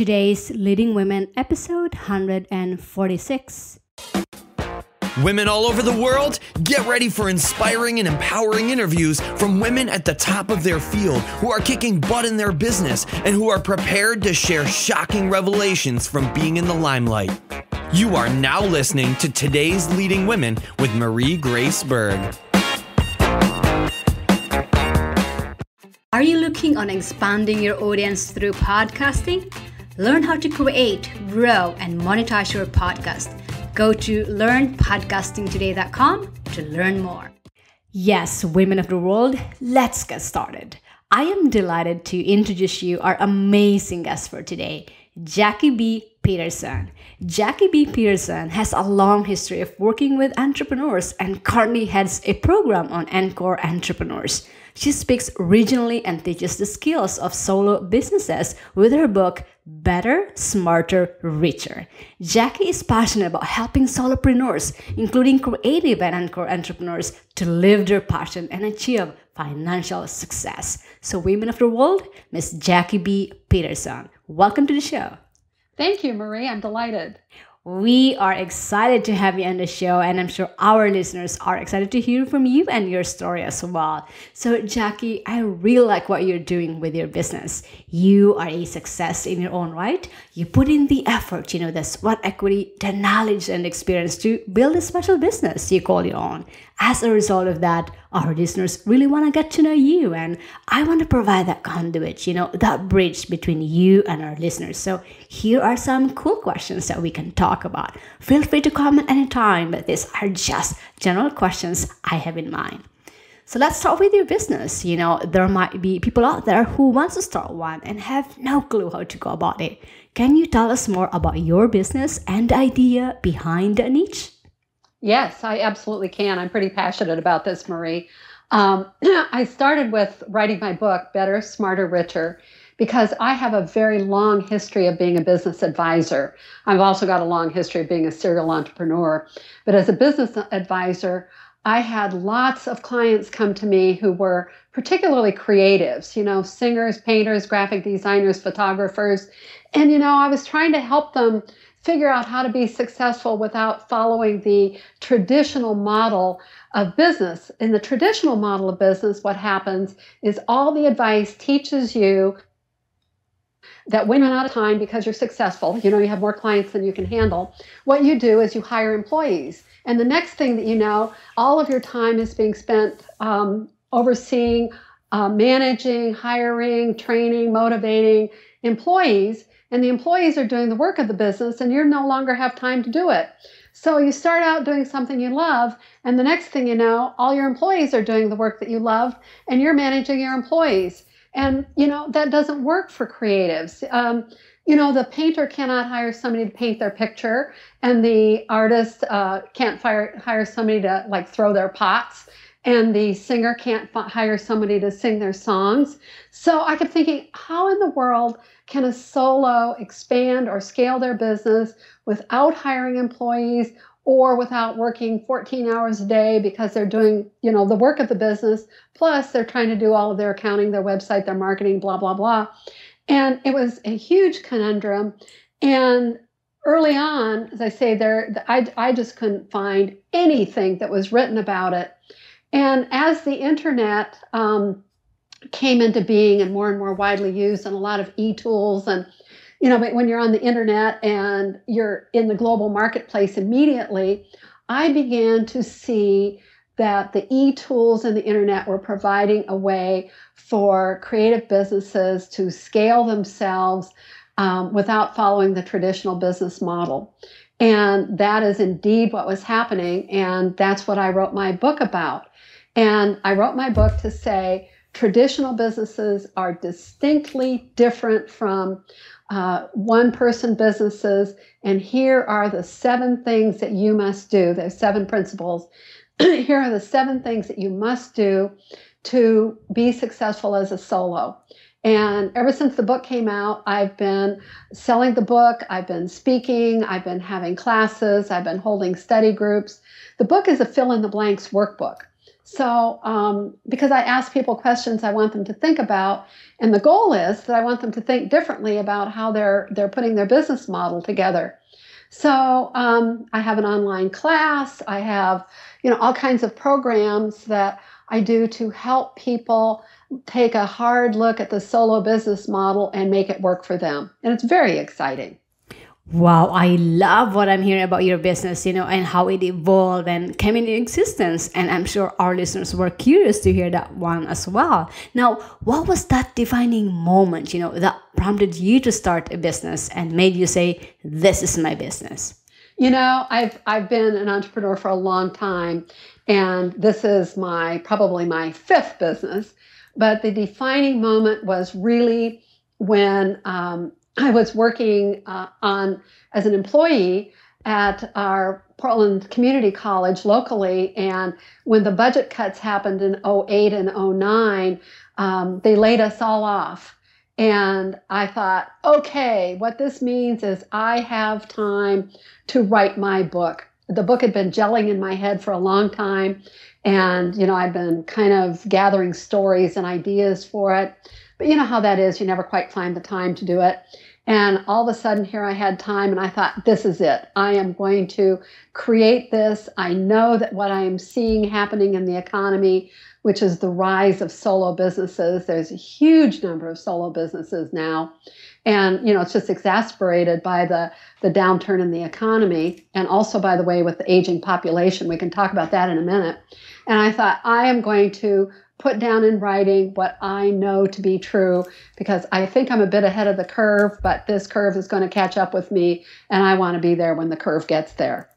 today's Leading Women, episode 146. Women all over the world, get ready for inspiring and empowering interviews from women at the top of their field who are kicking butt in their business and who are prepared to share shocking revelations from being in the limelight. You are now listening to today's Leading Women with Marie Grace Berg. Are you looking on expanding your audience through podcasting? Learn how to create, grow, and monetize your podcast. Go to learnpodcastingtoday.com to learn more. Yes, women of the world, let's get started. I am delighted to introduce you our amazing guest for today, Jackie B. Peterson. Jackie B. Peterson has a long history of working with entrepreneurs and currently heads a program on Encore Entrepreneurs. She speaks regionally and teaches the skills of solo businesses with her book, Better, Smarter, Richer. Jackie is passionate about helping solopreneurs, including creative and Encore entrepreneurs, to live their passion and achieve financial success. So women of the world, Miss Jackie B. Peterson, welcome to the show. Thank you, Marie. I'm delighted. We are excited to have you on the show, and I'm sure our listeners are excited to hear from you and your story as well. So, Jackie, I really like what you're doing with your business. You are a success in your own right. You put in the effort, the sweat equity, the knowledge and experience to build a special business you call your own. As a result of that, our listeners really want to get to know you, and I want to provide that conduit, that bridge between you and our listeners. So here are some cool questions that we can talk about. Feel free to comment anytime, but these are just general questions I have in mind. So let's start with your business. There might be people out there who want to start one and have no clue how to go about it. Can you tell us more about your business and the idea behind the niche? Yes, I absolutely can. I'm pretty passionate about this, Marie. I started with writing my book, Better, Smarter, Richer, because I have a very long history of being a business advisor. I've also got a long history of being a serial entrepreneur. But as a business advisor, I had lots of clients come to me who were particularly creatives, singers, painters, graphic designers, photographers. And, I was trying to help them figure out how to be successful without following the traditional model of business. In the traditional model of business, what happens is all the advice teaches you that when you're out of time because you're successful, you have more clients than you can handle. What you do is you hire employees. And the next thing that you know, all of your time is being spent overseeing, managing, hiring, training, motivating employees. And the employees are doing the work of the business, and you no longer have time to do it. So you start out doing something you love, and the next thing you know, all your employees are doing the work that you love, and you're managing your employees. And, that doesn't work for creatives. The painter cannot hire somebody to paint their picture, and the artist can't hire somebody to throw their pots, and the singer can't hire somebody to sing their songs. So I kept thinking, how in the world can a solo expand or scale their business without hiring employees or without working 14 hours a day because they're doing, the work of the business, plus they're trying to do all of their accounting, their website, their marketing, blah, blah, blah. And it was a huge conundrum. And early on, as I say, I just couldn't find anything that was written about it. And as the internet came into being and more widely used, and a lot of e-tools, and but when you're on the internet and you're in the global marketplace immediately, I began to see that the e-tools and the internet were providing a way for creative businesses to scale themselves without following the traditional business model. And that is indeed what was happening, and that's what I wrote my book about. And I wrote my book to say traditional businesses are distinctly different from one-person businesses, and here are the 7 things that you must do. There's 7 principles. Here are the 7 things that you must do to be successful as a solo. And ever since the book came out, I've been selling the book, I've been speaking, I've been having classes, I've been holding study groups. The book is a fill-in-the-blanks workbook. So, because I ask people questions I want them to think about, and the goal is that I want them to think differently about how they're putting their business model together. So, I have an online class. I have, all kinds of programs that I do to help people take a hard look at the solo business model and make it work for them. And it's very exciting. Wow, I love what I'm hearing about your business, and how it evolved and came into existence. And I'm sure our listeners were curious to hear that one as well. Now, what was that defining moment, that prompted you to start a business and made you say, this is my business? I've been an entrepreneur for a long time, and this is probably my fifth business. But the defining moment was really when I was working as an employee at our Portland Community College locally, and when the budget cuts happened in '08 and '09, they laid us all off. And I thought, okay, what this means is I have time to write my book. The book had been gelling in my head for a long time, and I'd been kind of gathering stories and ideas for it. But you know how that is, you never quite find the time to do it. And all of a sudden here I had time, and I thought, this is it. I am going to create this. I know that what I am seeing happening in the economy, which is the rise of solo businesses. There's a huge number of solo businesses now. And, it's just exasperated by the downturn in the economy. And also, by the way, with the aging population. We can talk about that in a minute. And I thought, I am going to put down in writing what I know to be true, because I think I'm a bit ahead of the curve, but this curve is going to catch up with me, and I want to be there when the curve gets there.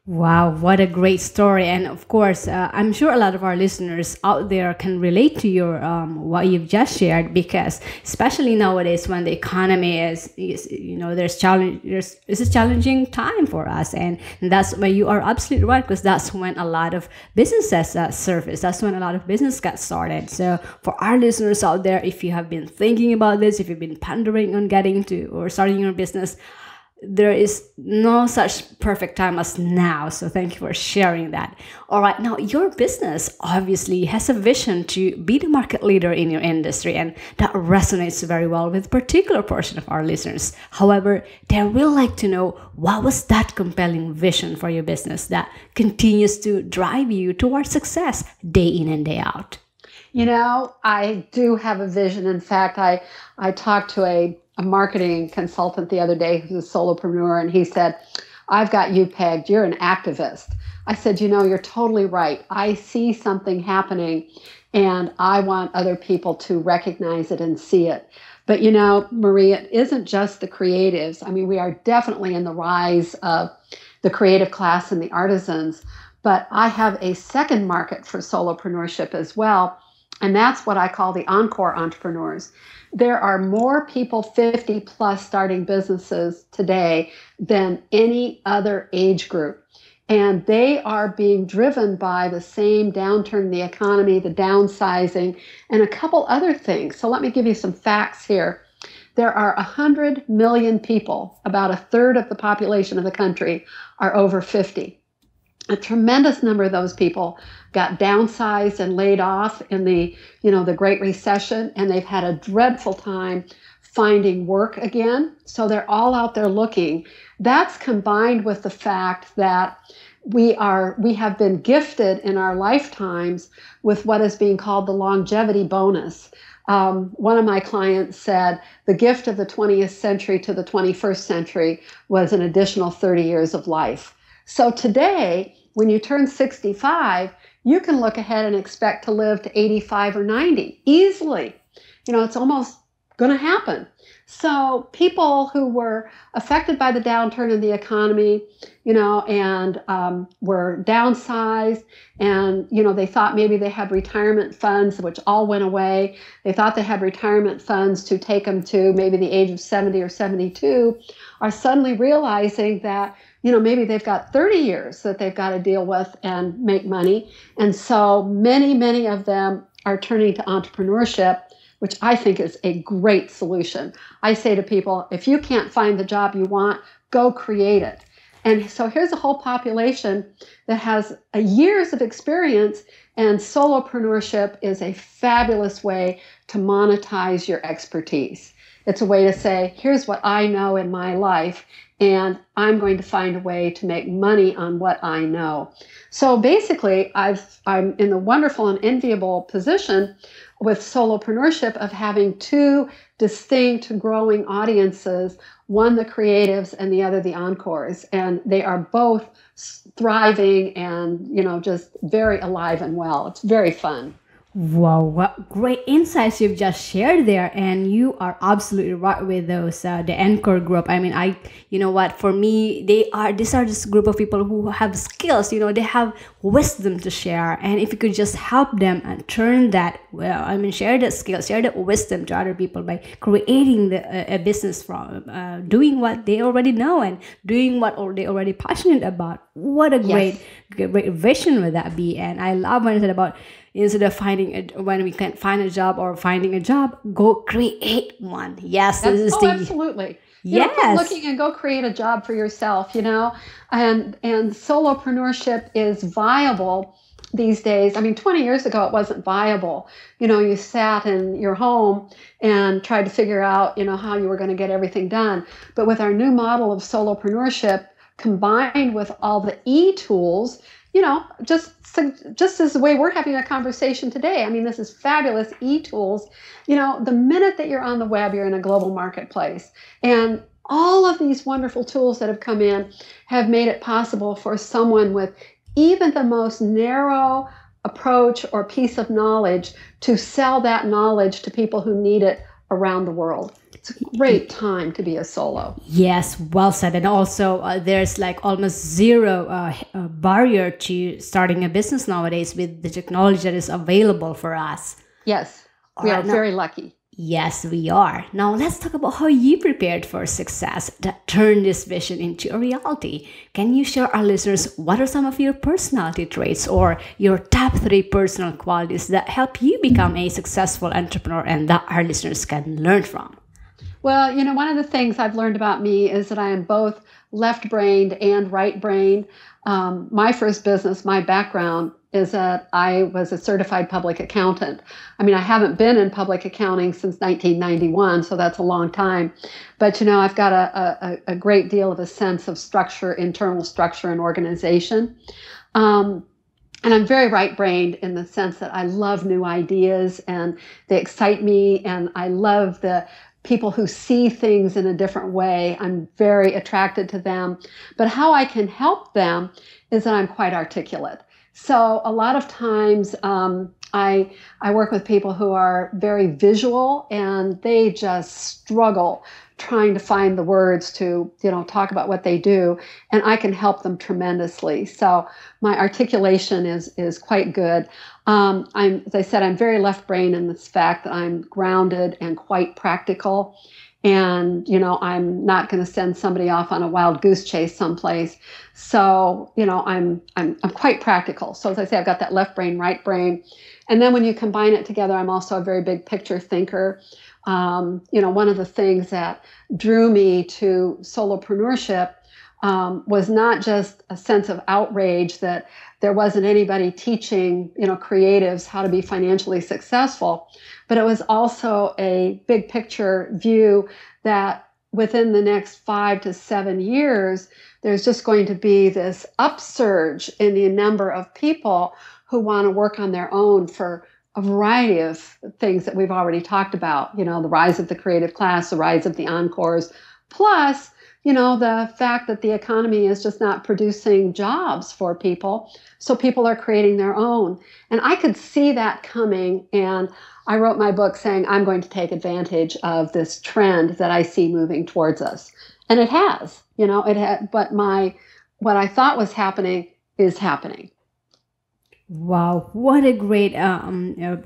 Wow, what a great story. And of course, I'm sure a lot of our listeners out there can relate to your what you've just shared, because especially nowadays when the economy is it's a challenging time for us. And that's why you are absolutely right, because that's when a lot of businesses surface. That's when a lot of business got started. So for our listeners out there, if you have been thinking about this, if you've been pondering on getting into or starting your business, there is no such perfect time as now. So thank you for sharing that. All right. Now, your business obviously has a vision to be the market leader in your industry, and that resonates very well with a particular portion of our listeners. However, they will like to know, what was that compelling vision for your business that continues to drive you towards success day in and day out? I do have a vision. In fact, I talked to a marketing consultant the other day who's a solopreneur, and he said, I've got you pegged. You're an activist. I said, you're totally right. I see something happening, and I want other people to recognize it and see it. But, Marie, it isn't just the creatives. I mean, we are definitely in the rise of the creative class and the artisans, but I have a second market for solopreneurship as well, and that's what I call the encore entrepreneurs. There are more people 50 plus starting businesses today than any other age group. And they are being driven by the same downturn in the economy, the downsizing, and a couple other things. So let me give you some facts here. There are 100 million people, about a third of the population of the country, are over 50. A tremendous number of those people got downsized and laid off in the Great Recession, and they've had a dreadful time finding work again. So they're all out there looking. That's combined with the fact that we have been gifted in our lifetimes with what is being called the longevity bonus. One of my clients said the gift of the 20th century to the 21st century was an additional 30 years of life. So today, when you turn 65, you can look ahead and expect to live to 85 or 90 easily. It's almost going to happen. So people who were affected by the downturn in the economy, and were downsized, and, they thought maybe they had retirement funds, which all went away. They thought they had retirement funds to take them to maybe the age of 70 or 72, are suddenly realizing that, maybe they've got 30 years that they've got to deal with and make money. And so many, many of them are turning to entrepreneurship, which I think is a great solution. I say to people, if you can't find the job you want, go create it. And so here's a whole population that has years of experience, and solopreneurship is a fabulous way to monetize your expertise. It's a way to say, here's what I know in my life, and I'm going to find a way to make money on what I know. So basically, I'm in the wonderful and enviable position with solopreneurship of having two distinct growing audiences, one the creatives and the other the encores. And they are both thriving and, just very alive and well. It's very fun. Wow, what great insights you've just shared there, and you are absolutely right with those the Encore group. I mean, you know what? For me, these are this group of people who have skills. They have wisdom to share, and if you could just help them and turn that, share that skill, share that wisdom to other people by creating a business from doing what they already know and doing what they already passionate about. What a great vision would that be? And I love when you said about, instead of when we can't find a job or finding a job, go create one. Yes, this is absolutely. Yes. Quit looking and go create a job for yourself, and solopreneurship is viable these days. I mean, 20 years ago, it wasn't viable. You sat in your home and tried to figure out, how you were going to get everything done. But with our new model of solopreneurship, combined with all the e-tools, just as the way we're having a conversation today. I mean, this is fabulous e-tools. The minute that you're on the web, you're in a global marketplace. And all of these wonderful tools that have come in have made it possible for someone with even the most narrow approach or piece of knowledge to sell that knowledge to people who need it around the world. It's a great time to be a solo. Yes, well said. And also, there's like almost zero barrier to starting a business nowadays with the technology that is available for us. Yes, we are very lucky. Yes, we are. Now, let's talk about how you prepared for success that turned this vision into a reality. Can you share our listeners what are some of your personality traits or your top 3 personal qualities that help you become a successful entrepreneur and that our listeners can learn from? Well, one of the things I've learned about me is that I am both left-brained and right-brained. My first business, my background is that I was a certified public accountant. I mean, I haven't been in public accounting since 1991, so that's a long time. But, I've got a great deal of a sense of structure, internal structure and organization. And I'm very right-brained in the sense that I love new ideas and they excite me, and I love the people who see things in a different way. I'm very attracted to them. But how I can help them is that I'm quite articulate. So a lot of times I work with people who are very visual and they just struggle trying to find the words to, talk about what they do. And I can help them tremendously. So my articulation is quite good. As I said, I'm very left brain in this fact that I'm grounded and quite practical. And, I'm not going to send somebody off on a wild goose chase someplace. So, I'm quite practical. So as I say, I've got that left brain, right brain. And then when you combine it together, I'm also a very big picture thinker. One of the things that drew me to solopreneurship was not just a sense of outrage that there wasn't anybody teaching, creatives how to be financially successful, but it was also a big picture view that within the next 5 to 7 years, there's just going to be this upsurge in the number of people who want to work on their own for a variety of things that we've already talked about, the rise of the creative class, the rise of the encores, plus, the fact that the economy is just not producing jobs for people. So people are creating their own. And I could see that coming. And I wrote my book saying, I'm going to take advantage of this trend that I see moving towards us. And it has, but what I thought was happening is happening. Wow, what a great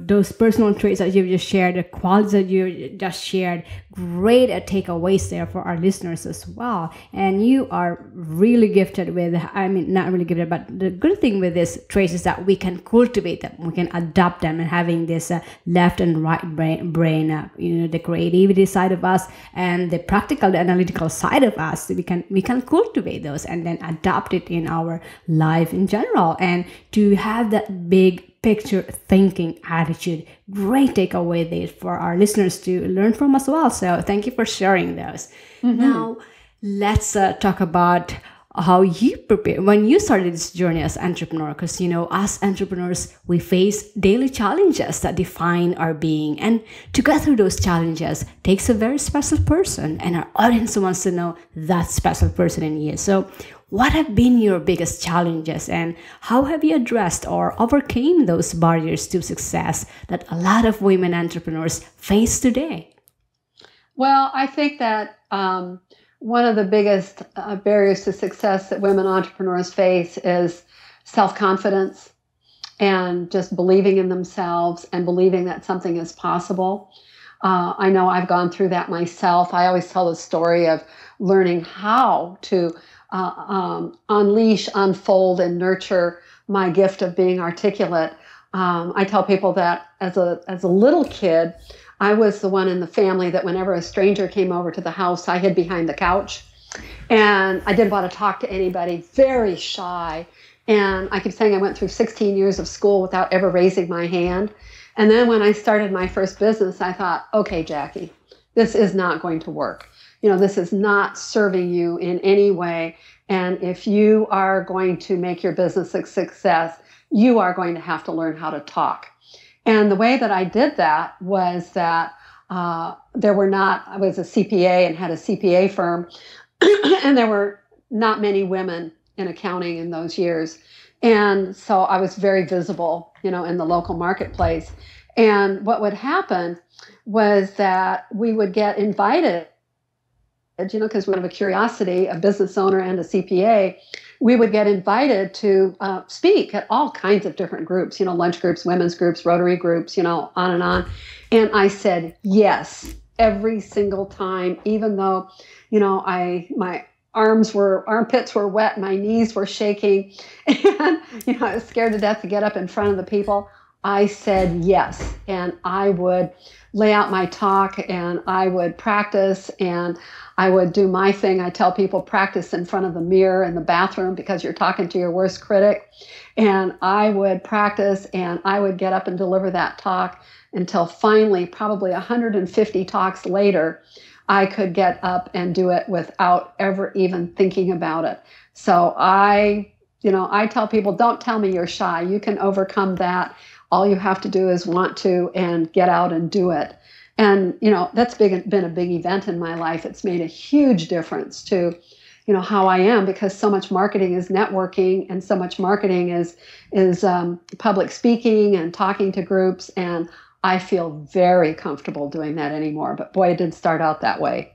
those personal traits that you've just shared, the qualities that you just shared, great takeaways there for our listeners as well. And you are really gifted with, I mean, not really gifted, but the good thing with this traits is that we can cultivate them, we can adopt them, and having this left and right brain the creativity side of us and the practical, the analytical side of us, we can cultivate those and then adopt it in our life in general. And to have that big picture thinking attitude, great takeaway there for our listeners to learn from as well. So thank you for sharing those. Now let's talk about how you prepare when you started this journey as entrepreneur, because us entrepreneurs, we face daily challenges that define our being, and to get through those challenges takes a very special person, and our audience wants to know that special person in you. So what have been your biggest challenges, and how have you addressed or overcame those barriers to success that a lot of women entrepreneurs face today? Well, I think that one of the biggest barriers to success that women entrepreneurs face is self-confidence and just believing in themselves and believing that something is possible. I know I've gone through that myself. I always tell the story of learning how to unleash, unfold, and nurture my gift of being articulate. I tell people that as a little kid, I was the one in the family that whenever a stranger came over to the house, I hid behind the couch. And I didn't want to talk to anybody, very shy. And I keep saying I went through 16 years of school without ever raising my hand. And then when I started my first business, I thought, okay, Jackie, this is not going to work. This is not serving you in any way. And if you are going to make your business a success, you are going to have to learn how to talk. And the way that I did that was that I was a CPA and had a CPA firm, and there were not many women in accounting in those years. And so I was very visible, in the local marketplace. And what would happen was that we would get invited, because we have a curiosity, a business owner and a CPA, we would get invited to speak at all kinds of different groups, lunch groups, women's groups, Rotary groups, on and on. And I said yes every single time, even though, my armpits were wet, my knees were shaking, and, I was scared to death to get up in front of the people. I said yes, and I would lay out my talk, and I would practice, and I would do my thing. I tell people practice in front of the mirror in the bathroom because you're talking to your worst critic. And I would practice, and I would get up and deliver that talk until finally, probably 150 talks later, I could get up and do it without ever even thinking about it. So I tell people, don't tell me you're shy. You can overcome that. All you have to do is want to and get out and do it. And, that's been a big event in my life. It's made a huge difference to, how I am, because so much marketing is networking and so much marketing is public speaking and talking to groups. And I feel very comfortable doing that anymore. But boy, it did start out that way.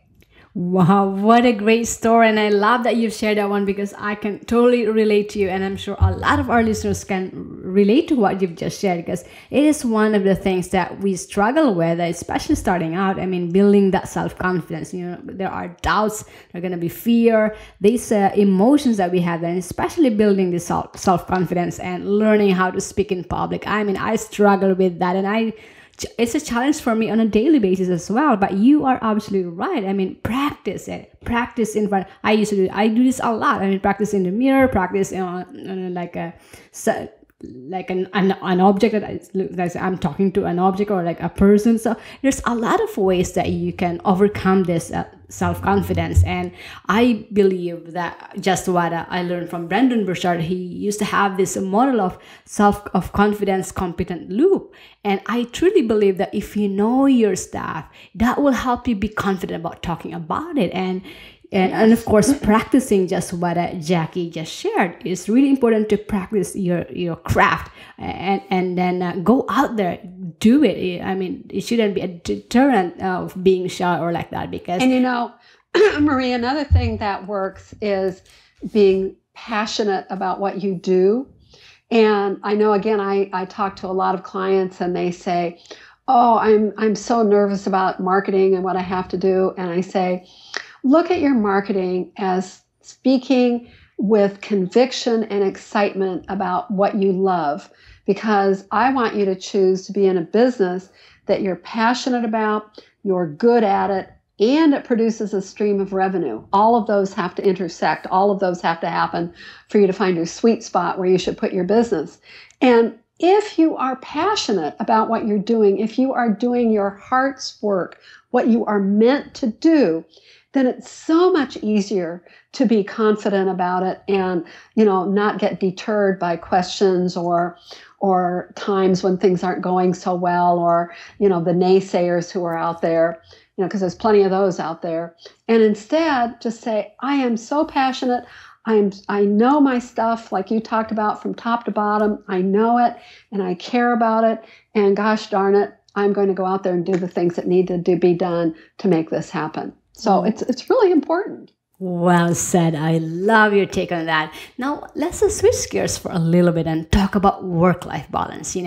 Wow, what a great story. And I love that you've shared that one, because I can totally relate to you. And I'm sure a lot of our listeners can relate to what you've just shared, because it is one of the things that we struggle with, especially starting out. I mean, building that self-confidence. There are doubts, there are going to be fear, these emotions that we have, and especially building this self-confidence and learning how to speak in public. I mean, I struggle with that, and it's a challenge for me on a daily basis as well. But you are absolutely right. I mean, practice it. Practice in front. I do this a lot. I mean, practice in the mirror, practice on like an object that I'm talking to an object or like a person. So there's a lot of ways that you can overcome this self-confidence. And I believe that just what I learned from Brendon Burchard, he used to have this model of confidence competent loop. And I truly believe that if you know your stuff, that will help you be confident about talking about it. And of course, practicing just what Jackie just shared. It's really important to practice your craft and then go out there, do it. I mean, it shouldn't be a deterrent of being shy or like that. Because Marie, another thing that works is being passionate about what you do. And I know, again, I talk to a lot of clients and they say, Oh, I'm so nervous about marketing and what I have to do. And I say, look at your marketing as speaking with conviction and excitement about what you love, because I want you to choose to be in a business that you're passionate about, you're good at it, and it produces a stream of revenue. All of those have to intersect. All of those have to happen for you to find your sweet spot where you should put your business. And if you are passionate about what you're doing, if you are doing your heart's work, what you are meant to do, then it's so much easier to be confident about it and, not get deterred by questions or times when things aren't going so well, or, the naysayers who are out there, because there's plenty of those out there. And instead just say, I am so passionate. I know my stuff, like you talked about, from top to bottom. I know it and I care about it. And gosh darn it, I'm going to go out there and do the things that need to be done to make this happen. So it's really important. Well said. I love your take on that. Now, let's just switch gears for a little bit and talk about work-life balance.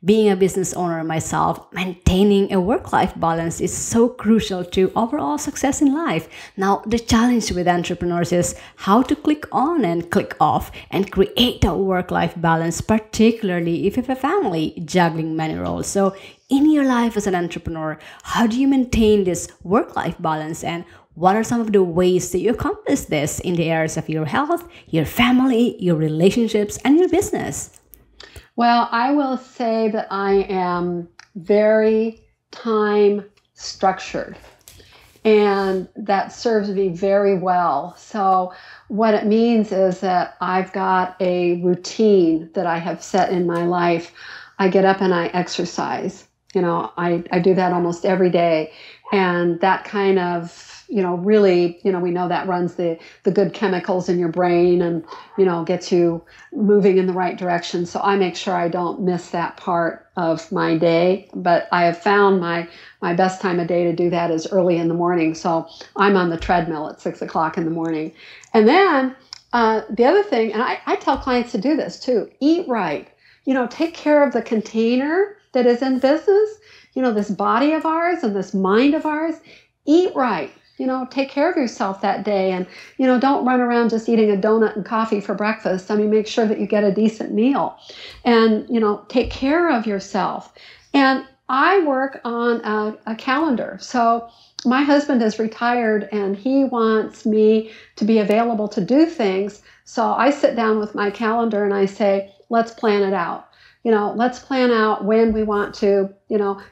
Being a business owner myself, maintaining a work-life balance is so crucial to overall success in life. Now, the challenge with entrepreneurs is how to click on and click off and create a work-life balance, particularly if you have a family juggling many roles. So, in your life as an entrepreneur, how do you maintain this work-life balance, and what are some of the ways that you accomplish this in the areas of your health, your family, your relationships, and your business? Well, I will say that I am very time structured, and that serves me very well. So what it means is that I've got a routine that I have set in my life. I get up and I exercise. I do that almost every day. And that kind of, really, we know that runs the good chemicals in your brain and, gets you moving in the right direction. So I make sure I don't miss that part of my day. But I have found my best time of day to do that is early in the morning. So I'm on the treadmill at 6 o'clock in the morning. And then the other thing, and I tell clients to do this too, eat right. Take care of the container that is in business, this body of ours and this mind of ours. Eat right. Take care of yourself that day, and, don't run around just eating a donut and coffee for breakfast. Make sure that you get a decent meal and, take care of yourself. And I work on a calendar. So my husband is retired and he wants me to be available to do things. So I sit down with my calendar and I say, let's plan it out. Let's plan out when we want to,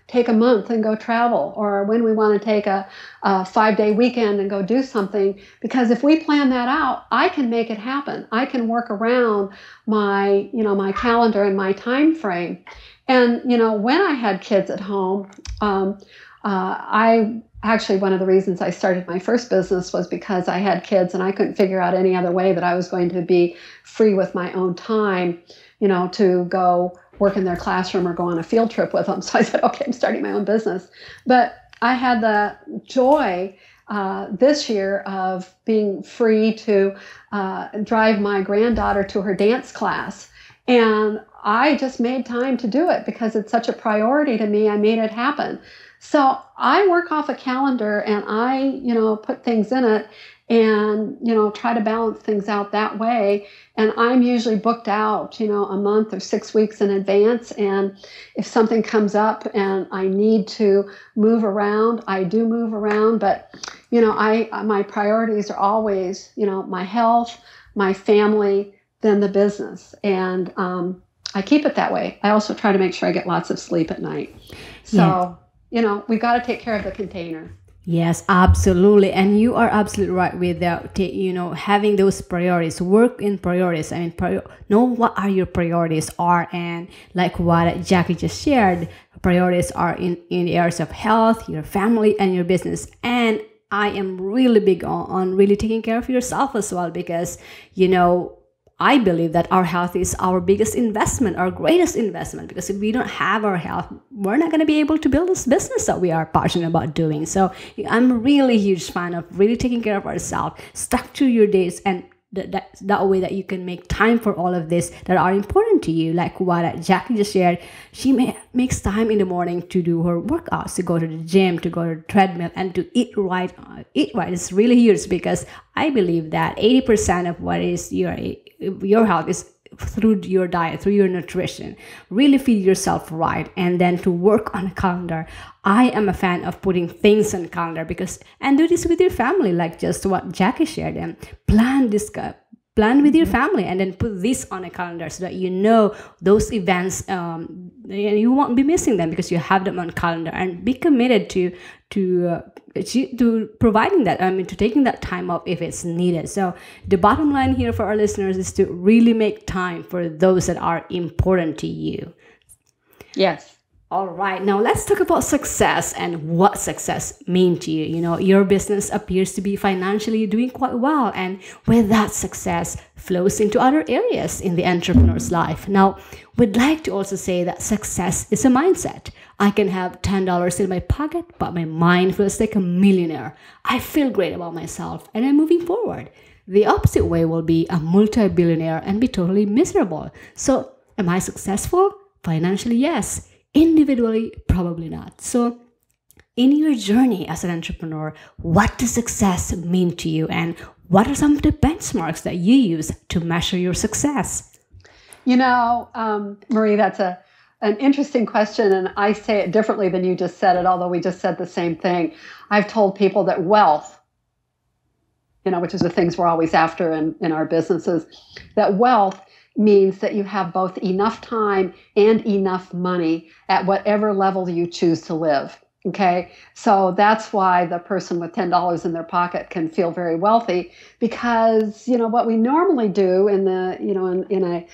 take a month and go travel, or when we want to take a 5-day weekend and go do something. Because if we plan that out, I can make it happen. I can work around my, my calendar and my time frame. And, when I had kids at home, actually, one of the reasons I started my first business was because I had kids and I couldn't figure out any other way that I was going to be free with my own time, to go work in their classroom or go on a field trip with them. So I said, okay, I'm starting my own business. But I had the joy this year of being free to drive my granddaughter to her dance class. And I just made time to do it because it's such a priority to me. I made it happen. So I work off a calendar and I, put things in it and, try to balance things out that way. And I'm usually booked out, a month or 6 weeks in advance. And if something comes up and I need to move around, I do move around. But, my priorities are always, my health, my family, then the business. And I keep it that way. I also try to make sure I get lots of sleep at night. So, we've got to take care of the container. Yes, absolutely. And you are absolutely right with that, having those priorities, work in priorities. Know what are your priorities are. And like what Jackie just shared, priorities are in the areas of health, your family, and your business. And I am really big on really taking care of yourself as well, because, I believe that our health is our biggest investment, our greatest investment, because if we don't have our health, we're not going to be able to build this business that we are passionate about doing. So I'm really a huge fan of really taking care of ourselves, structure your days, and that way that you can make time for all of this that are important to you. Like what Jackie just shared, she makes time in the morning to do her workouts, to go to the gym, to go to the treadmill, and to eat right. Eat right is really huge, because I believe that 80% of what is your health is through your diet, through your nutrition. Really feed yourself right, and then to work on a calendar. I am a fan of putting things on a calendar, and do this with your family, like just what Jackie shared, and plan with your family, and then put this on a calendar so that you know those events, you won't be missing them because you have them on calendar, and be committed to providing that, to taking that time off if it's needed. So the bottom line here for our listeners is to really make time for those that are important to you. Yes. All right, now let's talk about success and what success means to you. Your business appears to be financially doing quite well, and with that, success flows into other areas in the entrepreneur's life. Now, we'd like to also say that success is a mindset. I can have $10 in my pocket, but my mind feels like a millionaire. I feel great about myself, and I'm moving forward. The opposite way will be a multi-billionaire and be totally miserable. So, am I successful? Financially, yes. Individually, probably not. So, in your journey as an entrepreneur, what does success mean to you, and what are some of the benchmarks that you use to measure your success? Marie, that's an interesting question, and I say it differently than you just said it, although we just said the same thing. I've told people that wealth, which is the things we're always after in our businesses, that wealth means that you have both enough time and enough money at whatever level you choose to live. Okay, so that's why the person with $10 in their pocket can feel very wealthy, because what we normally do in a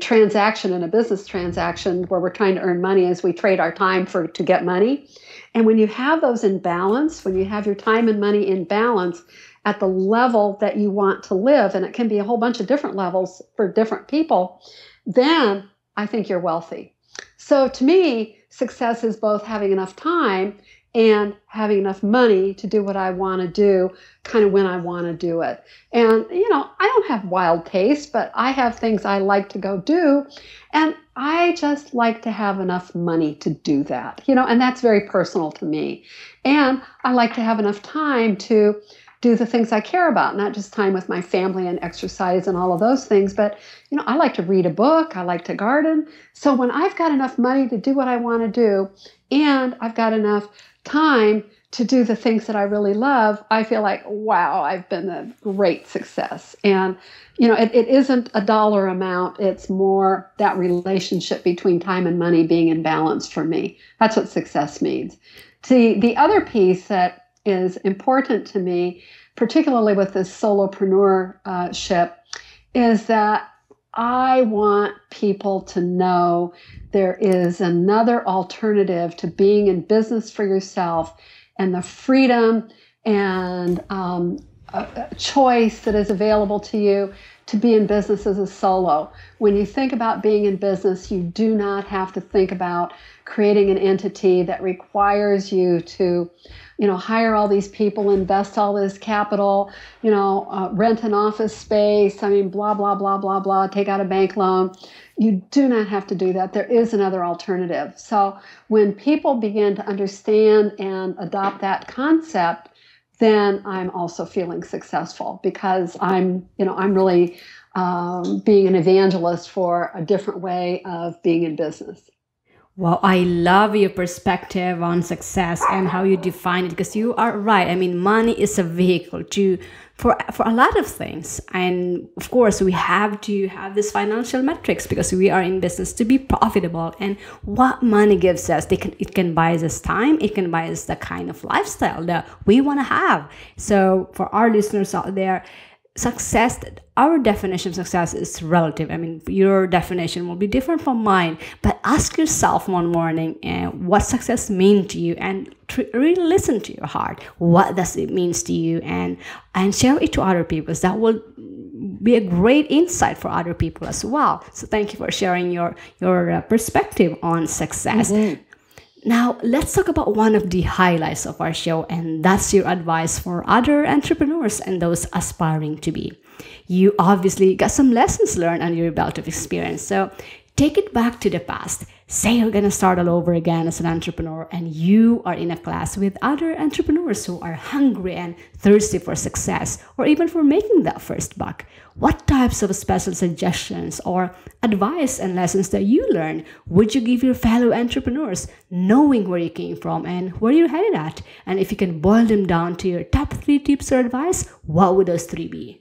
transaction, in a business transaction where we're trying to earn money, is we trade our time to get money. And when you have those in balance, when you have your time and money in balance at the level that you want to live, and it can be a whole bunch of different levels for different people, then I think you're wealthy. So to me, success is both having enough time and having enough money to do what I want to do, kind of when I want to do it. And, I don't have wild taste, but I have things I like to go do. And I just like to have enough money to do that, and that's very personal to me. And I like to have enough time to do the things I care about, not just time with my family and exercise and all of those things, but I like to read a book, I like to garden. So when I've got enough money to do what I want to do, and I've got enough time to do the things that I really love, I feel like, wow, I've been a great success. And it isn't a dollar amount, it's more that relationship between time and money being in balance for me. That's what success means. See, the other piece that is important to me, particularly with this solopreneurship, is that I want people to know there is another alternative to being in business for yourself, and the freedom and choice that is available to you to be in business as a solo. When you think about being in business, you do not have to think about creating an entity that requires you to hire all these people, invest all this capital, rent an office space, blah, blah, blah, blah, blah, take out a bank loan. You do not have to do that. There is another alternative. So when people begin to understand and adopt that concept, then I'm also feeling successful, because I'm really being an evangelist for a different way of being in business. Well, I love your perspective on success and how you define it, because you are right. Money is a vehicle for a lot of things. And of course, we have to have this financial metrics because we are in business to be profitable. And what money gives us, it can buy us time, it can buy us the kind of lifestyle that we want to have. So for our listeners out there, success, our definition of success is relative. Your definition will be different from mine, but ask yourself one morning, what success mean to you, and really listen to your heart. What does it mean to you, and share it to other people. That will be a great insight for other people as well. So thank you for sharing your perspective on success. Mm-hmm. Now, let's talk about one of the highlights of our show, and that's your advice for other entrepreneurs and those aspiring to be. You obviously got some lessons learned on your belt of experience, so take it back to the past. Say you're going to start all over again as an entrepreneur and you are in a class with other entrepreneurs who are hungry and thirsty for success or even for making that first buck. What types of special suggestions or advice and lessons that you learned would you give your fellow entrepreneurs, knowing where you came from and where you're headed at? And if you can boil them down to your top 3 tips or advice, what would those 3 be?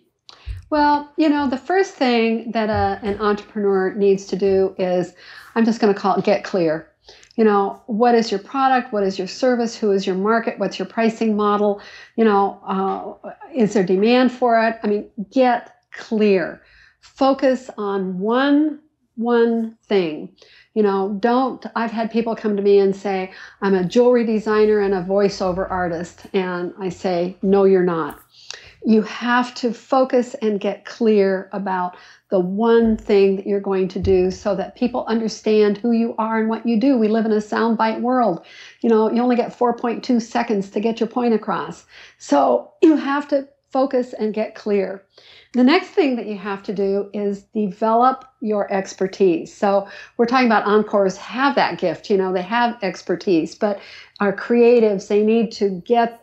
Well, the first thing that an entrepreneur needs to do is, I'm just going to call it get clear. What is your product? What is your service? Who is your market? What's your pricing model? Is there demand for it? I mean, get clear. Focus on one thing. I've had people come to me and say, I'm a jewelry designer and a voiceover artist. And I say, no, you're not. You have to focus and get clear about the one thing that you're going to do so that people understand who you are and what you do. We live in a soundbite world. You only get 4.2 seconds to get your point across. So you have to focus and get clear. The next thing that you have to do is develop your expertise. So we're talking about encores have that gift, they have expertise, but our creatives, they need to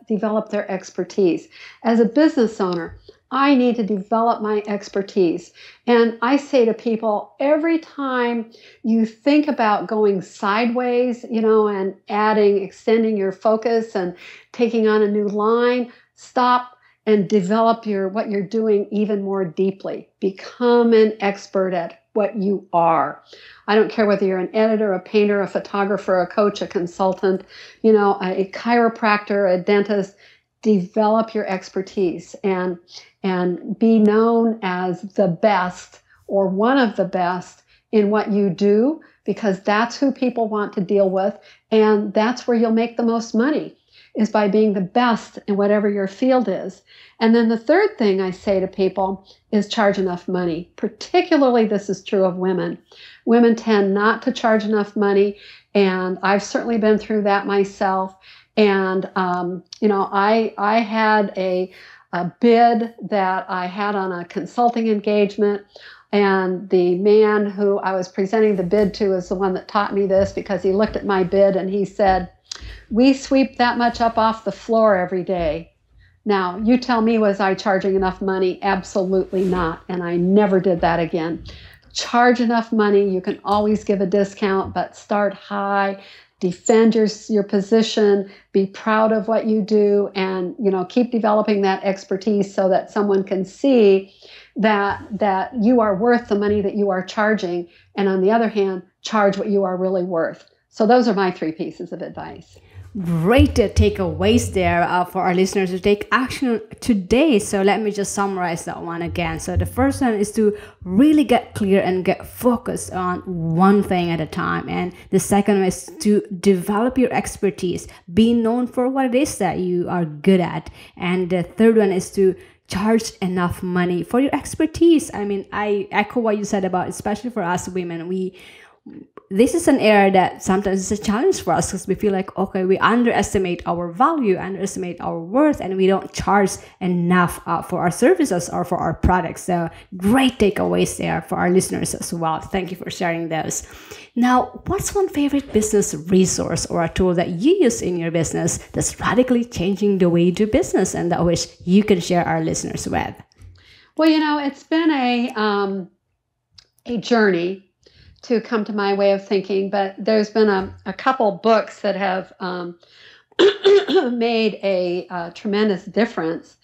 develop their expertise. As a business owner, I need to develop my expertise. And I say to people, every time you think about going sideways, and extending your focus and taking on a new line, stop and develop what you're doing even more deeply. Become an expert at what you are. I don't care whether you're an editor, a painter, a photographer, a coach, a consultant, a chiropractor, a dentist. Develop your expertise and be known as the best or one of the best in what you do, because that's who people want to deal with, and that's where you'll make the most money, is by being the best in whatever your field is. And then the third thing I say to people is charge enough money. Particularly, this is true of women. Women tend not to charge enough money, and I've certainly been through that myself. And, I had a bid that I had on a consulting engagement, and the man who I was presenting the bid to is the one that taught me this, because he looked at my bid and he said, "We sweep that much up off the floor every day." Now, you tell me, was I charging enough money? Absolutely not. And I never did that again. Charge enough money. You can always give a discount, but start high. Defend your position, be proud of what you do, and keep developing that expertise so that someone can see that you are worth the money that you are charging. And on the other hand, charge what you are really worth. So those are my 3 pieces of advice. Great takeaways there for our listeners to take action today. So let me just summarize that one again. So the first one is to really get clear and get focused on one thing at a time. And the second one is to develop your expertise, be known for what it is that you are good at. And the third one is to charge enough money for your expertise. I mean, I echo what you said about, especially for us women, this is an area that sometimes is a challenge for us, because we feel like, okay, we underestimate our value, underestimate our worth, and we don't charge enough for our services or for our products. So great takeaways there for our listeners as well. Thank you for sharing those. Now, what's one favorite business resource or a tool that you use in your business that's radically changing the way you do business and that wish you can share our listeners with? Well, it's been a journey to come to my way of thinking, but there's been a couple books that have made a tremendous difference,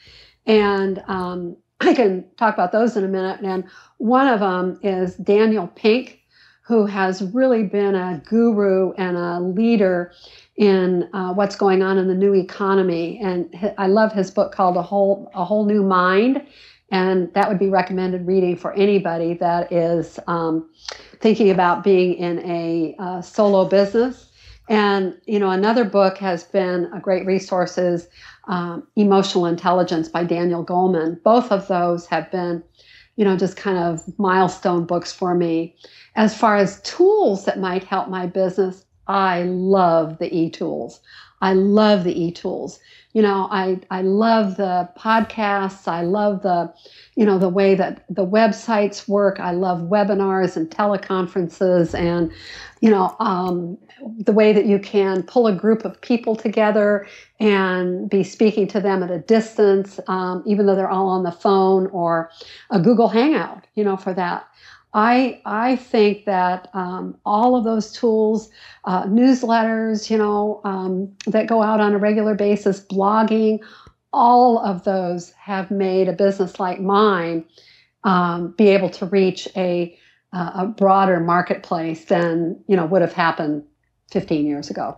and I can talk about those in a minute. And one of them is Daniel Pink, who has really been a guru and a leader in what's going on in the new economy. And I love his book called A Whole New Mind, and that would be recommended reading for anybody that is thinking about being in a solo business. And, another book has been a great resource is Emotional Intelligence by Daniel Goleman. Both of those have been, just kind of milestone books for me. As far as tools that might help my business, I love the e-tools. I love the e-tools. I love the podcasts. I love the way that the websites work. I love webinars and teleconferences and, the way that you can pull a group of people together and be speaking to them at a distance, even though they're all on the phone, or a Google Hangout, for that. I think that all of those tools, newsletters, that go out on a regular basis, blogging, all of those have made a business like mine be able to reach a broader marketplace than would have happened 15 years ago.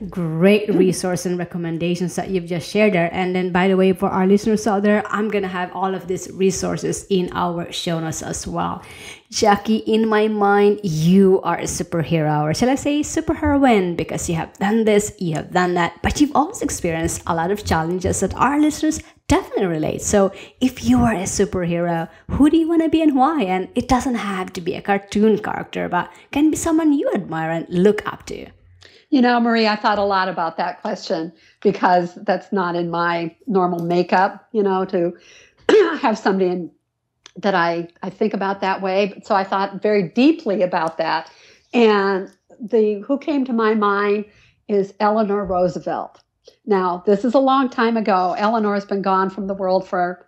Great resource and recommendations that you've just shared there. And then, by the way, for our listeners out there, I'm going to have all of these resources in our show notes as well. Jackie, in my mind, you are a superhero, or shall I say superheroine, because you have done this, you have done that, but you've also experienced a lot of challenges that our listeners definitely relate. So if you are a superhero, who do you want to be and why? And it doesn't have to be a cartoon character, but can be someone you admire and look up to. Marie, I thought a lot about that question because that's not in my normal makeup, to have somebody that I think about that way. So I thought very deeply about that. And who came to my mind is Eleanor Roosevelt. Now, this is a long time ago. Eleanor's been gone from the world for,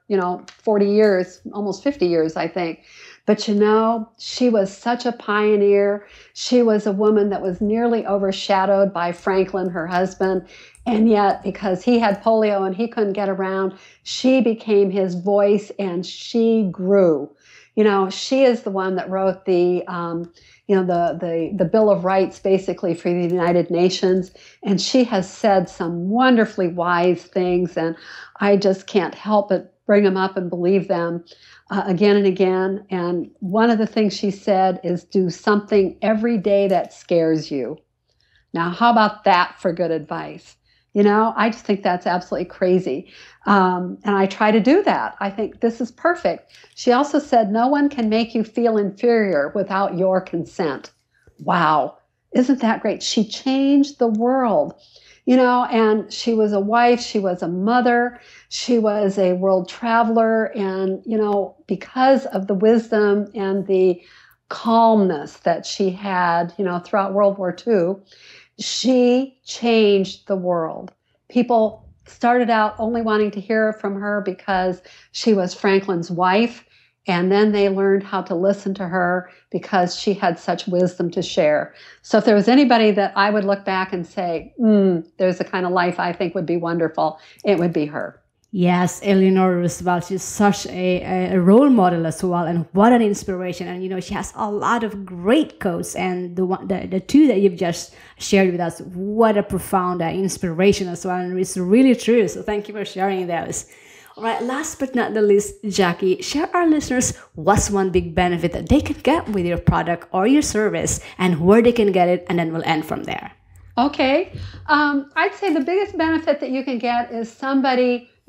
40 years, almost 50 years, I think. But she was such a pioneer. She was a woman that was nearly overshadowed by Franklin, her husband. And yet, because he had polio and he couldn't get around, she became his voice and she grew. She is the one that wrote the Bill of Rights, basically, for the United Nations. And she has said some wonderfully wise things. And I just can't help but bring them up and believe them again and again. And one of the things she said is do something every day that scares you. Now, how about that for good advice? I just think that's absolutely crazy. And I try to do that. I think this is perfect. She also said, no one can make you feel inferior without your consent. Wow. Isn't that great? She changed the world. And she was a wife, she was a mother, she was a world traveler. And, because of the wisdom and the calmness that she had, throughout World War II, she changed the world. People started out only wanting to hear from her because she was Franklin's wife. And then they learned how to listen to her because she had such wisdom to share. So if there was anybody that I would look back and say, there's the kind of life I think would be wonderful, it would be her. Yes, Eleanor Roosevelt, she's such a role model as well, and what an inspiration. And she has a lot of great quotes, and the two that you've just shared with us, what a profound inspiration as well, and it's really true. So thank you for sharing those. All right, last but not the least, Jackie, share our listeners what's one big benefit that they can get with your product or your service and where they can get it, and then we'll end from there. Okay. I'd say the biggest benefit that you can get is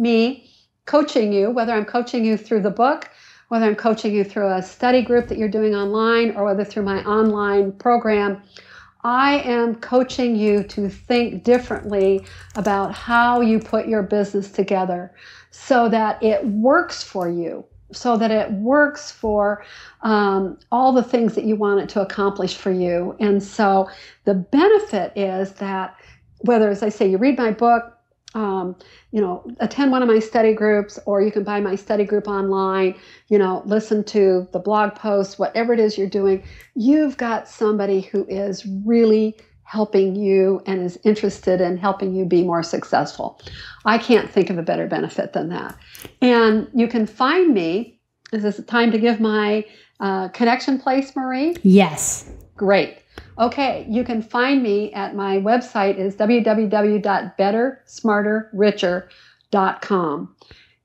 me, coaching you, whether I'm coaching you through the book, whether I'm coaching you through a study group that you're doing online, or whether through my online program. I am coaching you to think differently about how you put your business together so that it works for you, so that it works for all the things that you want it to accomplish for you. And so the benefit is that whether, as I say, you read my book, attend one of my study groups, or you can buy my study group online, listen to the blog posts, whatever it is you're doing, you've got somebody who is really helping you and is interested in helping you be more successful. I can't think of a better benefit than that. And you can find me. Is this time to give my connection place, Marie? Yes. Great. Okay, you can find me at my website is www.bettersmarterricher.com.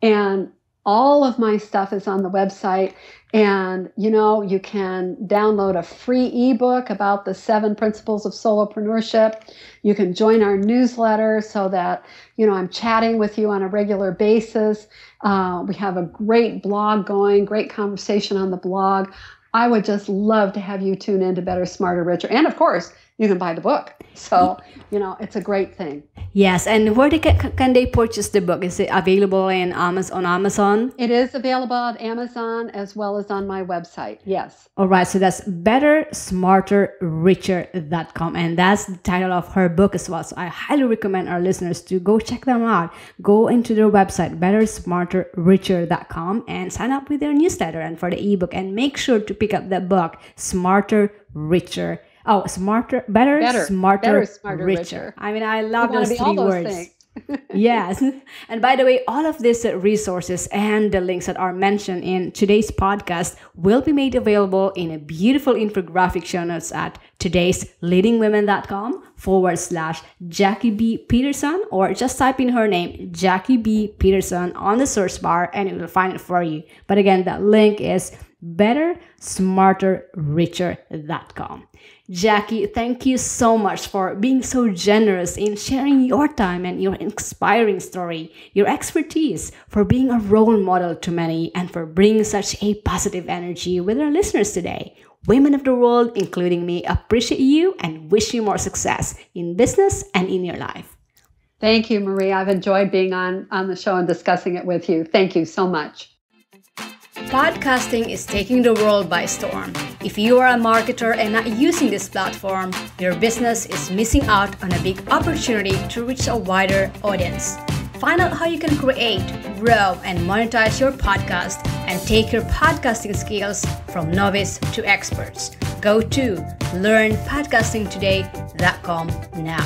And all of my stuff is on the website. And, you can download a free ebook about the 7 principles of solopreneurship. You can join our newsletter so that, I'm chatting with you on a regular basis. We have a great blog going, great conversation on the blog. I would just love to have you tune in to Better, Smarter, Richer. And of course, you can buy the book. So, it's a great thing. Yes. And where can they purchase the book? Is it available on Amazon? It is available on Amazon as well as on my website. Yes. All right. So that's bettersmarterricher.com. And that's the title of her book as well. So I highly recommend our listeners to go check them out. Go into their website, bettersmarterricher.com, and sign up with their newsletter and for the ebook. And make sure to pick up that book, Smarter, Richer. Oh, better, smarter, richer. I mean, I love those three words. Yes. And by the way, all of these resources and the links that are mentioned in today's podcast will be made available in a beautiful infographic show notes at todaysleadingwomen.com/Jackie B. Peterson, or just type in her name, Jackie B. Peterson, on the search bar and it will find it for you. But again, that link is bettersmarterricher.com. Jackie, thank you so much for being so generous in sharing your time and your inspiring story, your expertise, for being a role model to many, and for bringing such a positive energy with our listeners today. Women of the world, including me, appreciate you and wish you more success in business and in your life. Thank you, Marie. I've enjoyed being on the show and discussing it with you. Thank you so much. Podcasting is taking the world by storm. If you are a marketer and not using this platform, your business is missing out on a big opportunity to reach a wider audience. Find out how you can create, grow, and monetize your podcast and take your podcasting skills from novice to experts. Go to learnpodcastingtoday.com now.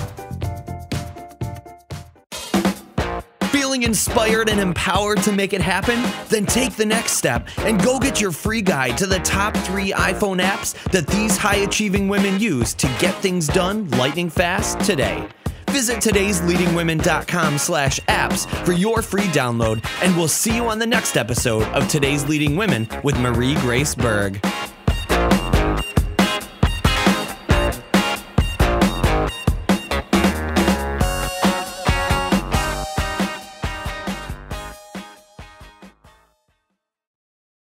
Feeling inspired and empowered to make it happen? Then take the next step and go get your free guide to the top 3 iPhone apps that these high-achieving women use to get things done lightning fast today. Visit todaysleadingwomen.com/apps for your free download, and we'll see you on the next episode of Today's Leading Women with Marie Grace Berg.